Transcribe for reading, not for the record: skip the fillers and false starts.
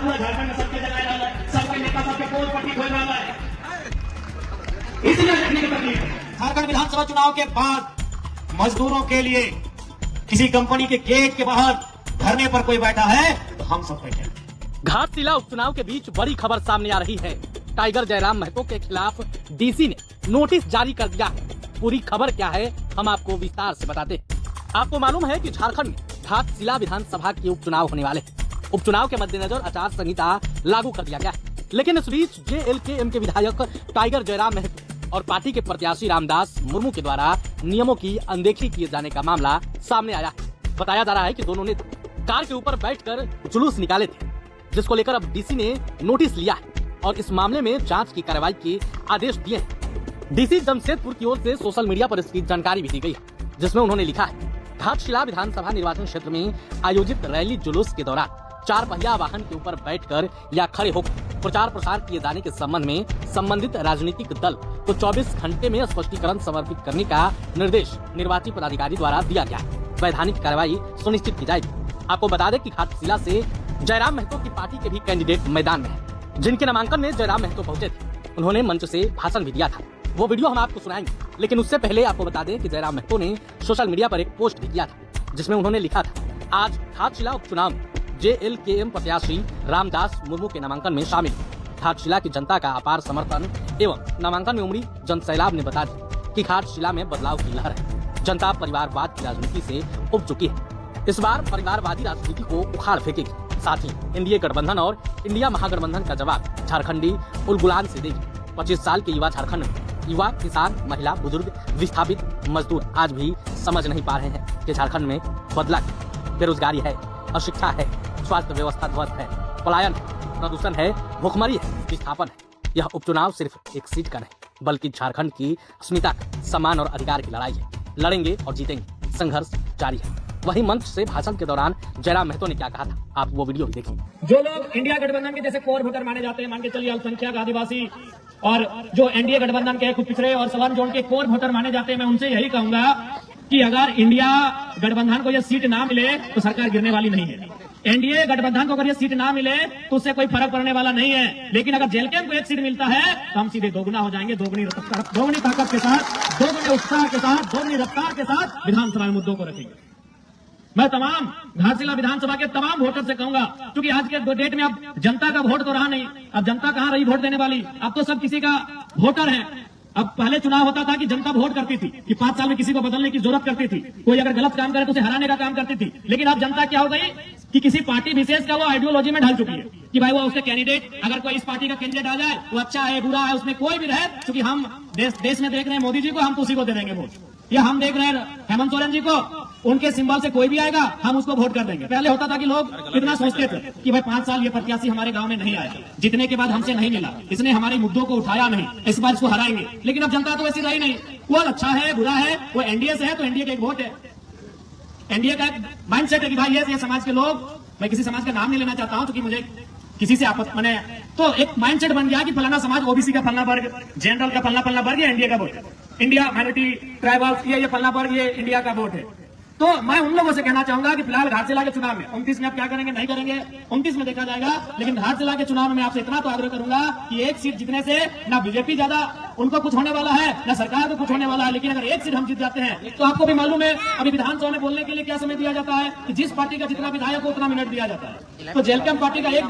पूरा झारखंड में सबके जगह रहा है, सबके नेता सबके पोल पट्टी खोल रहा है, इसलिए लिखने की तकलीफ है। झारखंड विधानसभा चुनाव के बाद मजदूरों के लिए किसी कंपनी के गेट के बाहर धरने पर कोई बैठा है तो हम सब बैठे। घाटशिला उपचुनाव के बीच बड़ी खबर सामने आ रही है। टाइगर जयराम महतो के खिलाफ डीसी ने नोटिस जारी कर दिया है। पूरी खबर क्या है हम आपको विस्तार से बताते हैं। आपको मालूम है कि झारखंड में घाटशिला विधानसभा के उपचुनाव होने वाले हैं। उपचुनाव के मद्देनजर आचार संहिता लागू कर दिया गया है, लेकिन इस बीच JLKM के विधायक टाइगर जयराम महतो और पार्टी के प्रत्याशी रामदास मुर्मू के द्वारा नियमों की अनदेखी किए जाने का मामला सामने आया है। बताया जा रहा है कि दोनों ने कार के ऊपर बैठकर जुलूस निकाले थे, जिसको लेकर अब डीसी ने नोटिस लिया है और इस मामले में जांच की कार्रवाई के आदेश दिए हैं। डीसी जमशेदपुर की ओर से सोशल मीडिया पर इसकी जानकारी भी दी गई है, जिसमें उन्होंने लिखा है, घाटशिला विधानसभा निर्वाचन क्षेत्र में आयोजित रैली जुलूस के दौरान 4 पहिया वाहन के ऊपर बैठकर या खड़े होकर प्रचार प्रसार किए जाने के संबंध में संबंधित राजनीतिक दल को 24 घंटे में स्पष्टीकरण समर्पित करने का निर्देश निर्वाची पदाधिकारी द्वारा दिया गया है। वैधानिक कार्रवाई सुनिश्चित की जाएगी। आपको बता दें कि घाटशिला से जयराम महतो की पार्टी के भी कैंडिडेट मैदान में हैं, जिनके नामांकन में जयराम महतो पहुंचे थे। उन्होंने मंच से भाषण भी दिया था। वो वीडियो हम आपको सुनाएंगे, लेकिन उससे पहले आपको बता दें कि जयराम महतो ने सोशल मीडिया पर एक पोस्ट भी किया था, जिसमें उन्होंने लिखा था, आज घाटशिला उपचुनाव में JLKM प्रत्याशी रामदास मुर्मू के नामांकन में शामिल। घाटशिला की जनता का अपार समर्थन एवं नामांकन में उमड़ी जनसैलाब ने बता दी कि घाटशिला में बदलाव की लहर है। जनता परिवारवाद की राजनीति से उब चुकी है। इस बार परिवारवादी राजनीति को उखाड़ फेंकेगी। साथ ही एनडीए गठबंधन और इंडिया महागठबंधन का जवाब झारखंडी उलगुलान से देगी। 25 साल के युवा झारखंड में युवा, किसान, महिला, बुजुर्ग, विस्थापित, मजदूर आज भी समझ नहीं पा रहे हैं कि झारखंड में बदला बेरोजगारी है, अशिक्षा है, स्वास्थ्य व्यवस्था ध्वस्त है, पलायन है, प्रदूषण है, भुखमरी है, विस्थापन है। यह उपचुनाव सिर्फ एक सीट का नहीं, बल्कि झारखंड की अस्मिता, सम्मान और अधिकार की लड़ाई है। लड़ेंगे और जीतेंगे, संघर्ष जारी है। वहीं मंच से भाषण के दौरान जयराम महतो ने क्या कहा था, आप वो वीडियो भी देखिए। जो लोग इंडिया गठबंधन के जैसे कोर वोटर माने जाते हैं, मान के चलिए अल्पसंख्यक, आदिवासी और जो एनडीए गठबंधन के कुछ पिछड़े और सवर्ण जोन के कोर वोटर माने जाते हैं, मैं उनसे यही कहूंगा कि अगर इंडिया गठबंधन को यह सीट ना मिले तो सरकार गिरने वाली नहीं है। एनडीए गठबंधन को अगर ये सीट ना मिले तो उससे कोई फर्क पड़ने वाला नहीं है, लेकिन अगर JLKM को एक सीट मिलता है तो हम सीधे दोगुना हो जाएंगे। दोगुनी ताकत के साथ, दोगुने उत्साह के साथ, दोगुनी रफ्तार के साथ विधानसभा में मुद्दों को रखेंगे। मैं तमाम घाटशिला विधानसभा के तमाम वोटर से कहूंगा, क्योंकि आज के डेट में अब जनता का वोट तो रहा नहीं। अब जनता कहां रही वोट देने वाली, अब तो सब किसी का वोटर है। अब पहले चुनाव होता था कि जनता वोट करती थी कि 5 साल में किसी को बदलने की जरूरत करती थी, कोई अगर गलत काम करे तो उसे हराने का काम करती थी। लेकिन अब जनता क्या हो गई कि किसी पार्टी विशेष का वो आइडियोलॉजी में ढल चुकी है कि भाई वो उसके कैंडिडेट, अगर कोई इस पार्टी का कैंडिडेट आ जाए वो अच्छा है बुरा है, उसमें कोई भी रहे, क्योंकि हम देश में देख रहे हैं मोदी जी को, हम तो उसी को दे देंगे वोट, या हम देख रहे हैं हेमंत सोरेन जी को, उनके सिंबल से कोई भी आएगा हम उसको वोट कर देंगे। पहले होता था कि लोग कितना सोचते थे कि भाई 5 साल ये प्रत्याशी हमारे गांव में नहीं आया, जीतने के बाद हमसे नहीं मिला, इसने हमारे मुद्दों को उठाया नहीं, इस बार इसको हराएंगे। लेकिन अब जनता तो ऐसी रही नहीं, वो अच्छा है बुरा है, वो एनडीए से है तो एनडीए का एक वोट है। एनडीए का एक माइंडसेट है कि भाई ये समाज के लोग, मैं किसी समाज का नाम नहीं लेना चाहता हूं क्योंकि मुझे किसी से आपत्ति, मैंने तो एक माइंडसेट बन गया कि फलाना समाज ओबीसी का फलाना वर्ग, जनरल का फलाना वर्ग, ये इंडिया का वोट है, इंडिया माइनॉरिटी ट्राइबल्स ये फलाना वर्ग, ये इंडिया का वोट है। तो मैं उन लोगों से कहना चाहूंगा कि फिलहाल घाटशिला के चुनाव में 29 में आप क्या करेंगे नहीं करेंगे 29 में देखा जाएगा, लेकिन घाटशिला के चुनाव में आपसे इतना तो आग्रह करूंगा कि एक सीट जीतने से ना बीजेपी ज्यादा उनको कुछ होने वाला है, ना सरकार को कुछ होने वाला है, लेकिन अगर एक सीट हम जीत जाते हैं तो आपको भी मालूम है अभी विधानसभा में बोलने के लिए क्या समय दिया जाता है कि जिस पार्टी का जितना विधायक हो उतना मिनट दिया जाता है। तो JLKM पार्टी का एक विधायक